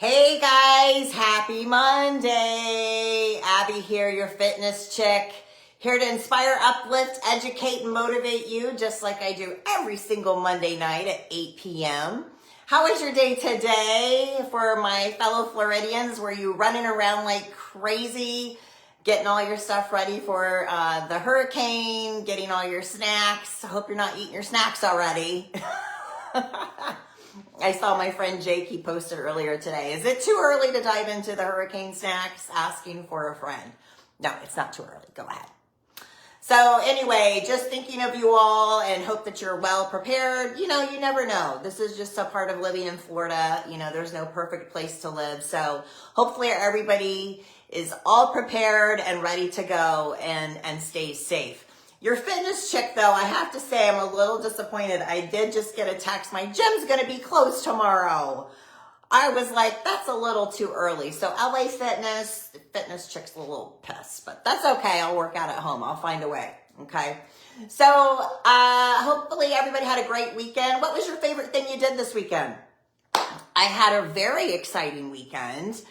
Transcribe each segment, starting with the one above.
Hey guys, happy Monday. Abby here, your fitness chick, here to inspire, uplift, educate, and motivate you just like I do every single Monday night at 8 p.m. How was your day today? For my fellow Floridians, were you running around like crazy, getting all your stuff ready for the hurricane, getting all your snacks? I hope you're not eating your snacks already. I saw my friend Jake, he posted earlier today. Is it too early to dive into the hurricane snacks? Asking for a friend. No, it's not too early. Go ahead. So anyway, just thinking of you all and hope that you're well prepared. You never know. This is just a part of living in Florida. There's no perfect place to live. So hopefully everybody is all prepared and ready to go and stay safe. Your fitness chick, though, I have to say I'm a little disappointed. I did just get a text. My gym's going to be closed tomorrow. I was like, that's a little too early. So LA fitness chick's a little pissed, but that's okay. I'll work out at home. I'll find a way. Okay. So hopefully everybody had a great weekend. What was your favorite thing you did this weekend? I had a very exciting weekend.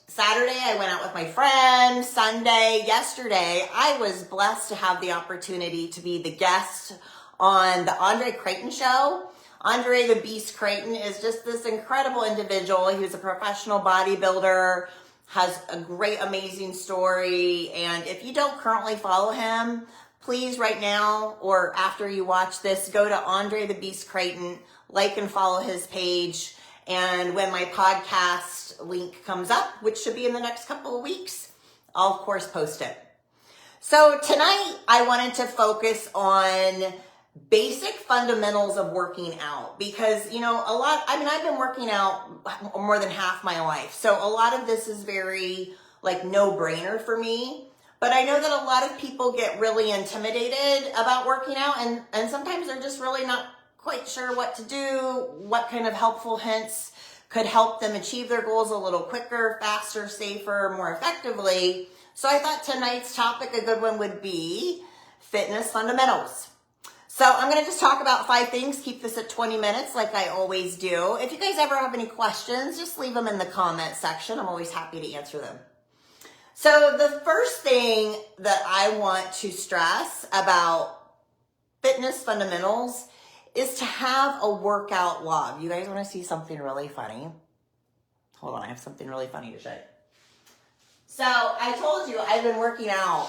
Saturday, I went out with my friend. Sunday, yesterday, I was blessed to have the opportunity to be the guest on the Andre Creighton show. Andre the Beast Creighton is just this incredible individual. He was a professional bodybuilder, has a great, amazing story. And if you don't currently follow him, please right now or after you watch this, go to Andre the Beast Creighton, like and follow his page. And when my podcast link comes up, which should be in the next couple of weeks, I'll of course post it. So tonight I wanted to focus on basic fundamentals of working out because, I've been working out more than half my life. So a lot of this is very no-brainer for me. But I know that a lot of people get really intimidated about working out and sometimes they're just really not quite sure what to do, what kind of helpful hints could help them achieve their goals a little quicker, faster, safer, more effectively. So I thought tonight's topic, a good one would be fitness fundamentals. So I'm going to just talk about 5 things, keep this at 20 minutes like I always do. If you guys ever have any questions, just leave them in the comment section. I'm always happy to answer them. So the first thing that I want to stress about fitness fundamentals is to have a workout log. You guys want to see something really funny? Hold on, I have something really funny to show you. So I told you I've been working out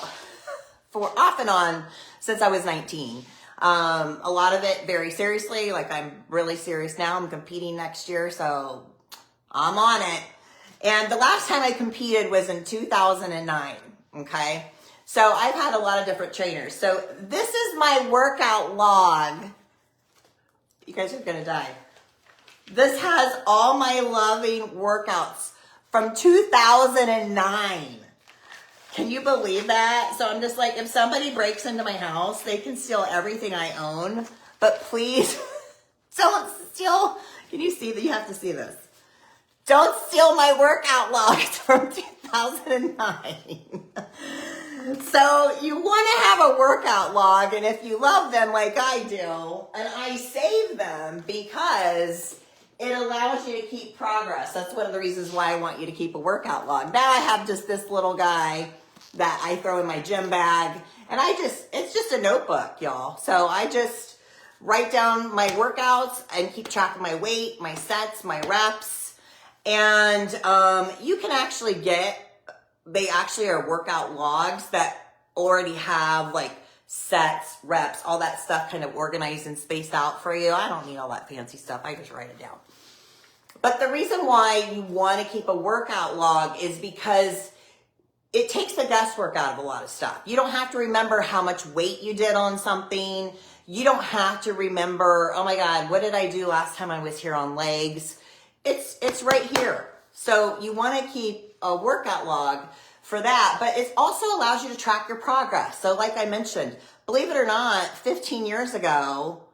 for off and on since I was 19. A lot of it very seriously, I'm really serious now. I'm competing next year, so I'm on it. And the last time I competed was in 2009, okay? So I've had a lot of different trainers. So this is my workout log. You guys are gonna die. This has all my loving workouts from 2009. Can you believe that? So I'm just like, if somebody breaks into my house, they can steal everything I own, but please don't steal. Can you see that? You have to see this. Don't steal my workout logs from 2009. So you want to have a workout log, and if you love them like I do, and I save them because it allows you to keep progress. That's one of the reasons why I want you to keep a workout log. Now I have just this little guy that I throw in my gym bag, and it's just a notebook, y'all. So I just write down my workouts and keep track of my weight, my sets, my reps, and you can actually they actually are workout logs that already have sets, reps, all that stuff kind of organized and spaced out for you. I don't need all that fancy stuff. I just write it down. But the reason why you want to keep a workout log is because it takes the guesswork out of a lot of stuff. You don't have to remember how much weight you did on something. You don't have to remember, oh my God, what did I do last time I was here on legs? It's right here. So you want to keep a workout log for that, but it also allows you to track your progress. So like I mentioned, believe it or not, 15 years ago,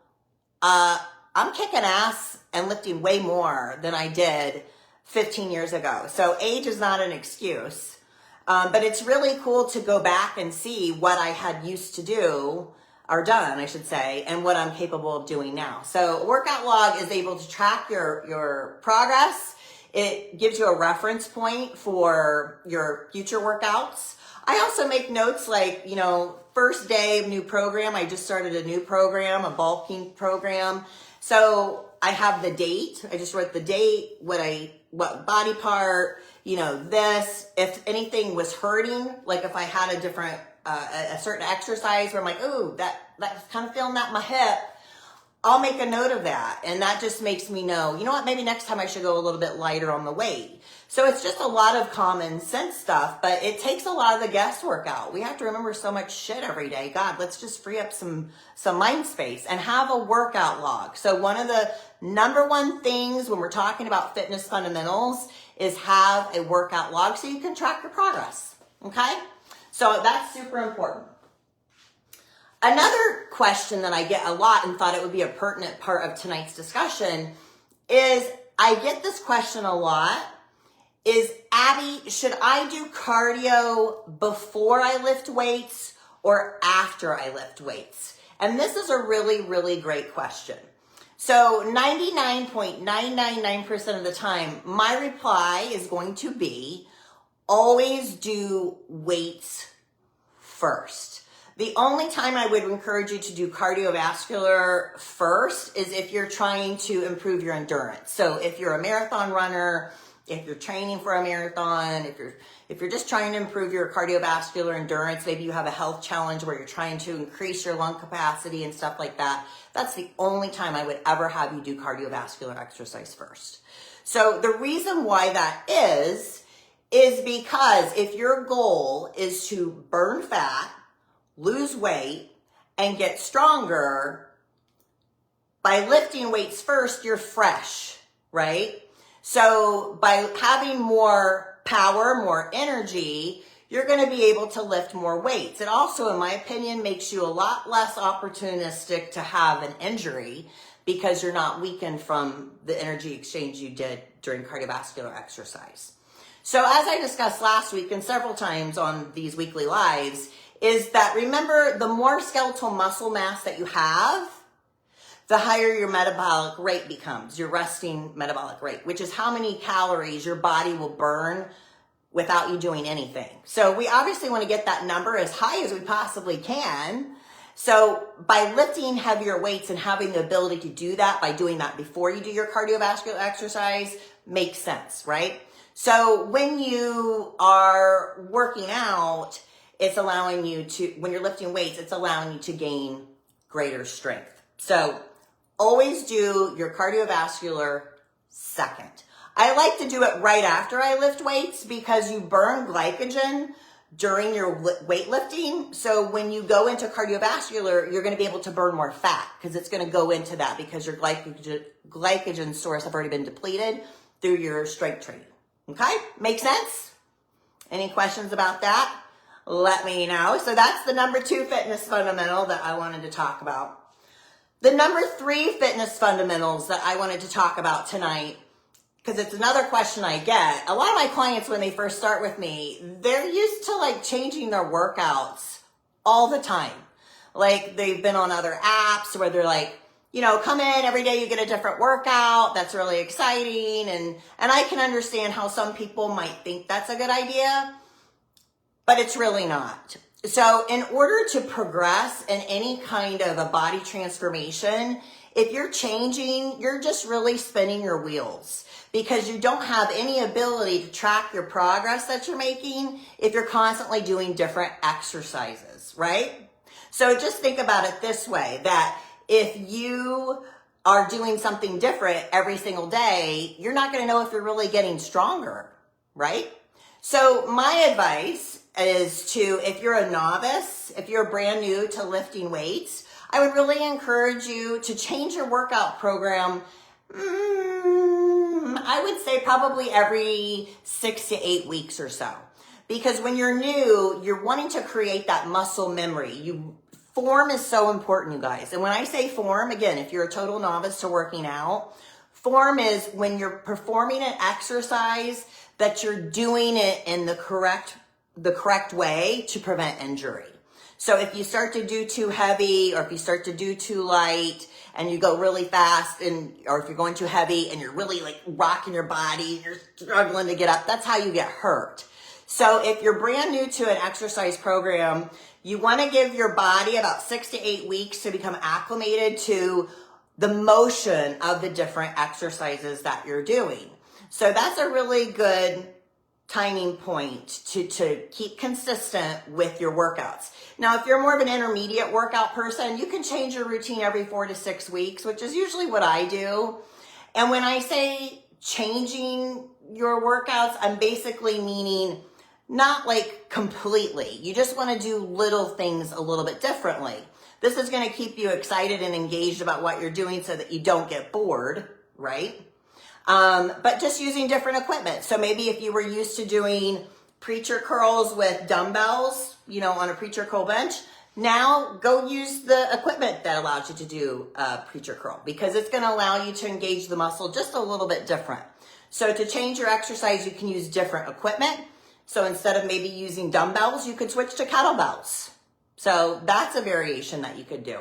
I'm kicking ass and lifting way more than I did 15 years ago. So age is not an excuse, but it's really cool to go back and see what I had used to do, or done, I should say, and what I'm capable of doing now. So a workout log is able to track your progress. It gives you a reference point for your future workouts. I also make notes like, first day of new program. I just started a new program, a bulking program. So I have the date. I just wrote the date, what body part, this. If anything was hurting, like if I had a different, a certain exercise where I'm like, ooh, that's kind of feeling that in my hip, I'll make a note of that. And that just makes me know, maybe next time I should go a little bit lighter on the weight. So it's just a lot of common sense stuff, but it takes a lot of the guesswork out. We have to remember so much shit every day. God, let's just free up some mind space and have a workout log. So one of the number one things when we're talking about fitness fundamentals is have a workout log so you can track your progress. Okay? So that's super important. Another question that I get a lot and thought it would be a pertinent part of tonight's discussion is, I get this question a lot, is, Abby, should I do cardio before I lift weights or after I lift weights? And this is a really, really great question. So 99.999% of the time, my reply is going to be, always do weights first. The only time I would encourage you to do cardiovascular first is if you're trying to improve your endurance. So if you're a marathon runner, if you're training for a marathon, if you're just trying to improve your cardiovascular endurance, maybe you have a health challenge where you're trying to increase your lung capacity and stuff like that, that's the only time I would ever have you do cardiovascular exercise first. So the reason why that is because if your goal is to burn fat, lose weight, and get stronger, by lifting weights first, you're fresh, right? So by having more power, more energy, you're going to be able to lift more weights. It also, in my opinion, makes you a lot less opportunistic to have an injury because you're not weakened from the energy exchange you did during cardiovascular exercise. So as I discussed last week and several times on these weekly lives, is that, remember, the more skeletal muscle mass that you have, the higher your metabolic rate becomes, your resting metabolic rate, which is how many calories your body will burn without you doing anything. So we obviously want to get that number as high as we possibly can. So by lifting heavier weights and having the ability to do that by doing that before you do your cardiovascular exercise makes sense, right? So when you are working out, it's allowing you to, when you're lifting weights, it's allowing you to gain greater strength. So always do your cardiovascular second. I like to do it right after I lift weights because you burn glycogen during your weightlifting. So when you go into cardiovascular, you're going to be able to burn more fat because it's going to go into that because your glycogen stores have already been depleted through your strength training. Okay? Make sense? Any questions about that? Let me know. So that's the number 2 fitness fundamental that I wanted to talk about. The number 3 fitness fundamentals that I wanted to talk about tonight, because it's another question I get. A lot of my clients, when they first start with me, they're used to like changing their workouts all the time. Like they've been on other apps where they're like, come in every day, you get a different workout. That's really exciting. And I can understand how some people might think that's a good idea, but it's really not. So in order to progress in any kind of a body transformation, if you're changing, you're just really spinning your wheels because you don't have any ability to track your progress that you're making if you're constantly doing different exercises, right? So just think about it this way, that if you are doing something different every single day, you're not going to know if you're really getting stronger, right? So my advice is to, if you're a novice, if you're brand new to lifting weights, I would really encourage you to change your workout program. I would say probably every 6 to 8 weeks or so. Because when you're new, you're wanting to create that muscle memory. Form is so important, you guys. And when I say form, again, if you're a total novice to working out, form is when you're performing an exercise that you're doing it in the correct way to prevent injury. So if you start to do too heavy, or if you start to do too light and you go really fast, or if you're going too heavy and you're really like rocking your body and you're struggling to get up, that's how you get hurt. So if you're brand new to an exercise program, you want to give your body about 6 to 8 weeks to become acclimated to the motion of the different exercises that you're doing. So that's a really good timing point to keep consistent with your workouts. Now, if you're more of an intermediate workout person, you can change your routine every 4 to 6 weeks, which is usually what I do. And when I say changing your workouts, I'm basically meaning not like completely. You just want to do little things a little bit differently. This is going to keep you excited and engaged about what you're doing so that you don't get bored, right? But just using different equipment. So maybe if you were used to doing preacher curls with dumbbells, on a preacher curl bench, now go use the equipment that allows you to do a preacher curl, because it's going to allow you to engage the muscle just a little bit different. So to change your exercise, you can use different equipment. So instead of maybe using dumbbells, you could switch to kettlebells. So that's a variation that you could do.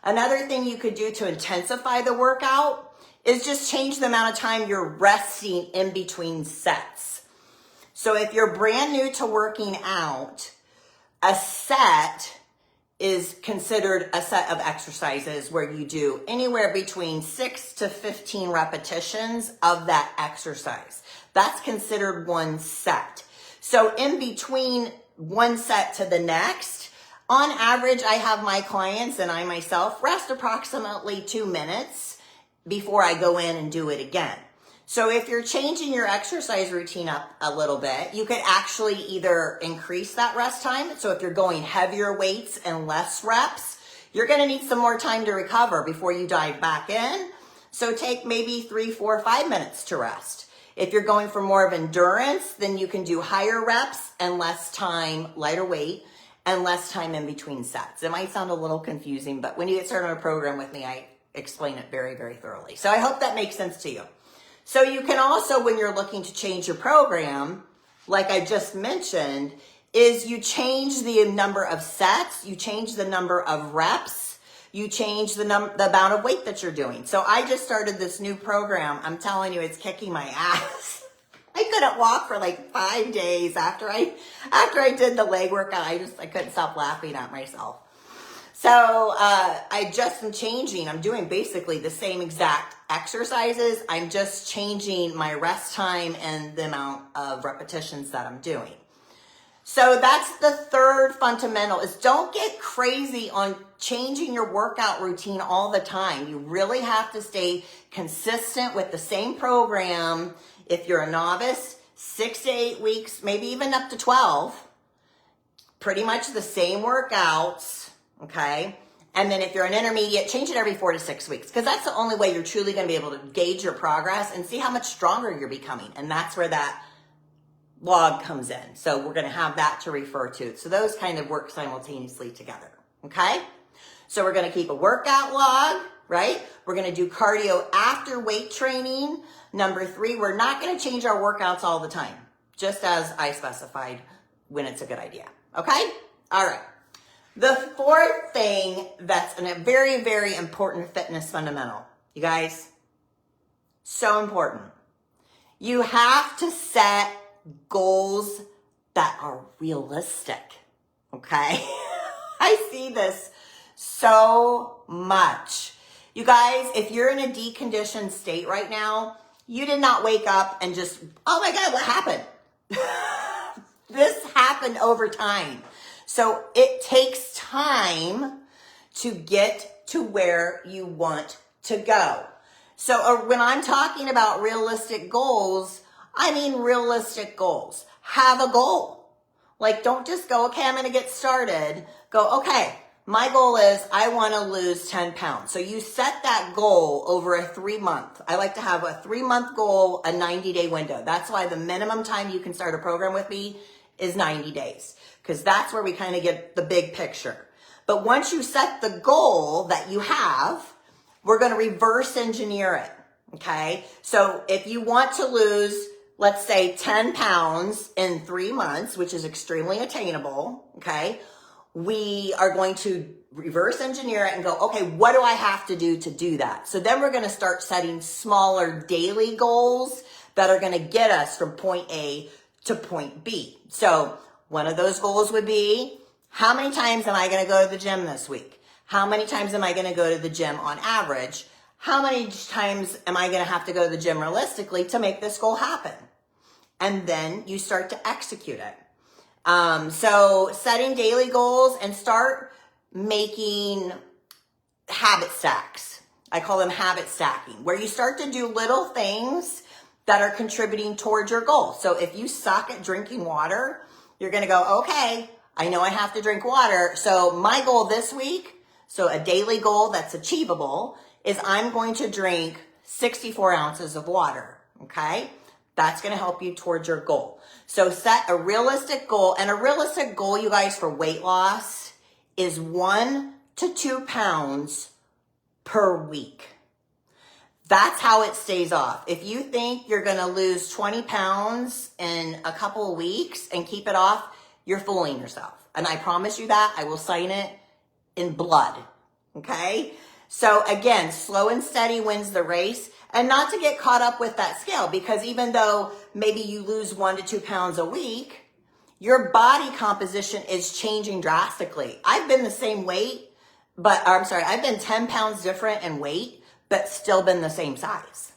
Another thing you could do to intensify the workout is just change the amount of time you're resting in between sets. So if you're brand new to working out, a set is considered a set of exercises where you do anywhere between 6 to 15 repetitions of that exercise. That's considered one set. So in between one set to the next, on average, I have my clients and I myself rest approximately 2 minutes before I go in and do it again. So if you're changing your exercise routine up a little bit, you could actually either increase that rest time. So if you're going heavier weights and less reps, you're going to need some more time to recover before you dive back in. So take maybe 3, 4, 5 minutes to rest. If you're going for more of endurance, then you can do higher reps and less time, lighter weight, and less time in between sets. It might sound a little confusing, but when you get started on a program with me, I explain it very, very thoroughly. So I hope that makes sense to you. So you can also, when you're looking to change your program, like I just mentioned, is you change the number of sets, you change the number of reps, you change the amount of weight that you're doing. So I just started this new program. I'm telling you, it's kicking my ass. I couldn't walk for like 5 days after I did the leg workout. I couldn't stop laughing at myself. So I just am changing. I'm doing basically the same exact exercises. I'm just changing my rest time and the amount of repetitions that I'm doing. So that's the third fundamental, is don't get crazy on changing your workout routine all the time. You really have to stay consistent with the same program. If you're a novice, 6 to 8 weeks, maybe even up to 12, pretty much the same workouts. Okay. And then if you're an intermediate, change it every 4 to 6 weeks, because that's the only way you're truly going to be able to gauge your progress and see how much stronger you're becoming. And that's where that log comes in. So we're going to have that to refer to. So those kind of work simultaneously together. Okay. So we're going to keep a workout log, right? We're going to do cardio after weight training. Number 3, we're not going to change our workouts all the time, just as I specified when it's a good idea. Okay. All right. The fourth thing that's a very, very important fitness fundamental, you guys, so important. You have to set goals that are realistic, okay? I see this so much. You guys, if you're in a deconditioned state right now, you did not wake up and just, oh my God, what happened? This happened over time. So it takes time to get to where you want to go. So when I'm talking about realistic goals, I mean realistic goals. Have a goal. Like, don't just go, okay, I'm going to get started. Go, okay, my goal is I want to lose 10 pounds. So you set that goal over a 3-month. I like to have a 3-month goal, a 90-day window. That's why the minimum time you can start a program with me is 90 days. Because that's where we kind of get the big picture. But once you set the goal that you have, we're going to reverse engineer it, okay? So if you want to lose, let's say 10 pounds in 3 months, which is extremely attainable, okay? we are going to reverse engineer it and go, okay, what do I have to do that? So then we're going to start setting smaller daily goals that are going to get us from point A to point B. So one of those goals would be, how many times am I going to go to the gym this week? How many times am I going to go to the gym on average? How many times am I going to have to go to the gym realistically to make this goal happen? And then you start to execute it. So setting daily goals and start making habit stacks. I call them habit stacking, where you start to do little things that are contributing towards your goal. So if you suck at drinking water, you're going to go, okay, I know I have to drink water. So my goal this week, so a daily goal that's achievable, is I'm going to drink 64 ounces of water. Okay. That's going to help you towards your goal. So set a realistic goal, and a realistic goal, you guys, for weight loss is 1 to 2 pounds per week. That's how it stays off. If you think you're going to lose 20 pounds in a couple of weeks and keep it off, you're fooling yourself. And I promise you that. I will sign it in blood. Okay? So again, slow and steady wins the race. And not to get caught up with that scale, because even though maybe you lose 1 to 2 pounds a week, your body composition is changing drastically. I've been the same weight, I've been 10 pounds different in weight, but still been the same size.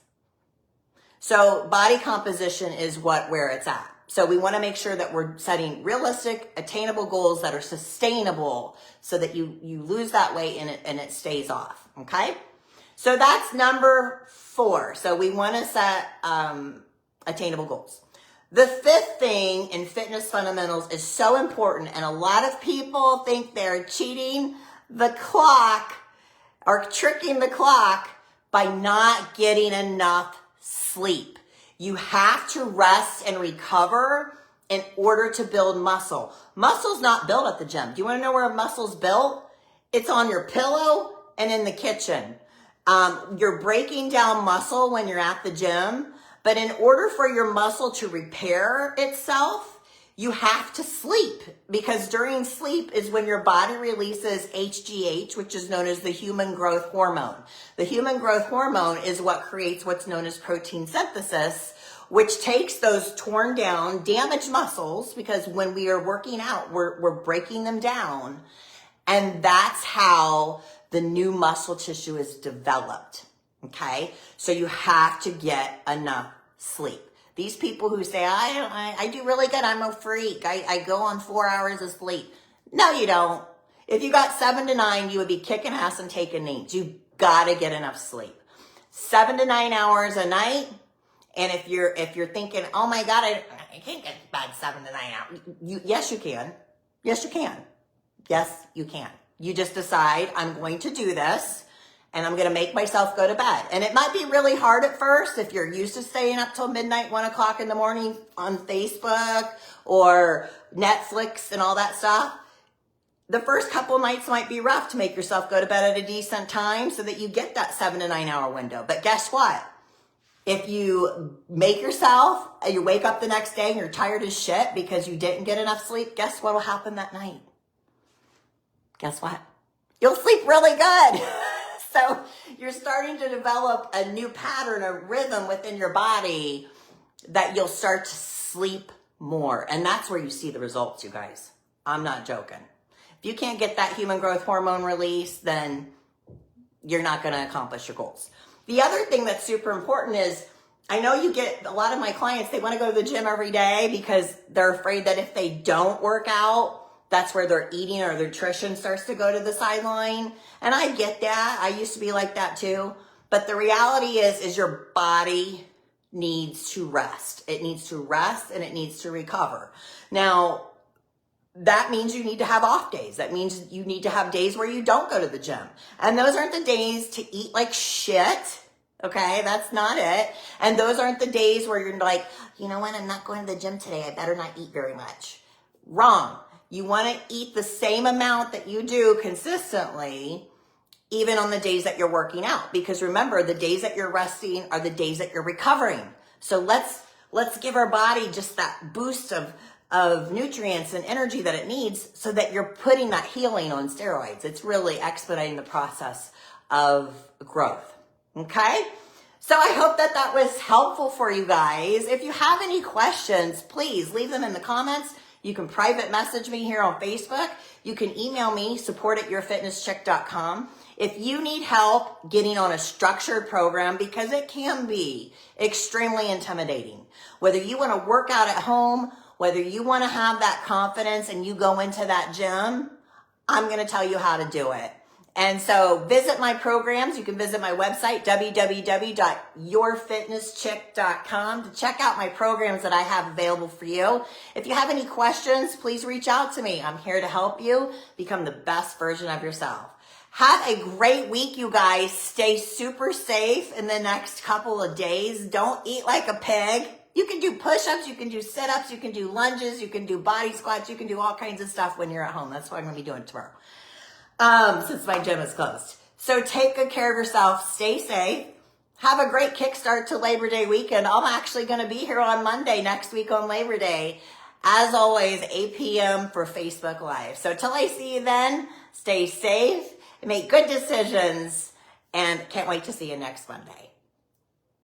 So body composition is where it's at. So we want to make sure that we're setting realistic, attainable goals that are sustainable so that you lose that weight and it stays off. Okay? So that's number 4. So we want to set attainable goals. The 5th thing in fitness fundamentals is so important, and a lot of people think they're cheating the clock or tricking the clock by not getting enough sleep. You have to rest and recover in order to build muscle. Muscle's not built at the gym. Do you want to know where a muscle's built? It's on your pillow and in the kitchen. You're breaking down muscle when you're at the gym, but in order for your muscle to repair itself, you have to sleep, because during sleep is when your body releases HGH, which is known as the human growth hormone. The human growth hormone is what creates what's known as protein synthesis, which takes those torn down, damaged muscles, because when we are working out, we're breaking them down. And that's how the new muscle tissue is developed. Okay? So you have to get enough sleep. These people who say, I do really good, I'm a freak, I go on 4 hours of sleep. No, you don't. If you got 7 to 9, you would be kicking ass and taking names. You gotta get enough sleep. 7 to 9 hours a night. And if you're thinking, oh my God, I can't get to bed 7 to 9 hours. Yes, you can. Yes, you can. Yes, you can. You just decide, I'm going to do this, and I'm going to make myself go to bed. And it might be really hard at first if you're used to staying up till midnight, 1 o'clock in the morning on Facebook or Netflix and all that stuff. The first couple nights might be rough to make yourself go to bed at a decent time so that you get that 7 to 9 hour window. But guess what? If you make yourself, you wake up the next day and you're tired as shit because you didn't get enough sleep, guess what will happen that night? Guess what? You'll sleep really good. So you're starting to develop a new pattern, a rhythm within your body that you'll start to sleep more. And that's where you see the results, you guys. I'm not joking. If you can't get that human growth hormone release, then you're not going to accomplish your goals. The other thing that's super important is, I know you get a lot of my clients, they want to go to the gym every day because they're afraid that if they don't work out, that's where their eating or their nutrition starts to go to the sideline. And I get that. I used to be like that too. But the reality is your body needs to rest. It needs to rest and it needs to recover. Now, that means you need to have off days. That means you need to have days where you don't go to the gym. And those aren't the days to eat like shit. Okay, that's not it. And those aren't the days where you're like, you know what, I'm not going to the gym today. I better not eat very much. Wrong. You want to eat the same amount that you do consistently, even on the days that you're working out. Because remember, the days that you're resting are the days that you're recovering. So let's give our body just that boost of of nutrients and energy that it needs so that you're putting that healing on steroids. It's really expediting the process of growth. Okay? So I hope that that was helpful for you guys. If you have any questions, please leave them in the comments. You can private message me here on Facebook. You can email me, support@yourfitnesschick.com. If you need help getting on a structured program, because it can be extremely intimidating, whether you want to work out at home, whether you want to have that confidence and you go into that gym, I'm going to tell you how to do it. And so visit my programs. You can visit my website, www.yourfitnesschick.com, to check out my programs that I have available for you. If you have any questions, please reach out to me. I'm here to help you become the best version of yourself. Have a great week, you guys. Stay super safe in the next couple of days. Don't eat like a pig. You can do push-ups, you can do sit-ups, you can do lunges, you can do body squats, you can do all kinds of stuff when you're at home. That's what I'm going to be doing tomorrow. Since my gym is closed. So take good care of yourself. Stay safe. Have a great kickstart to Labor Day weekend. I'm actually going to be here on Monday next week on Labor Day. As always, 8 p.m. for Facebook Live. So till I see you then, stay safe, make good decisions, and can't wait to see you next Monday.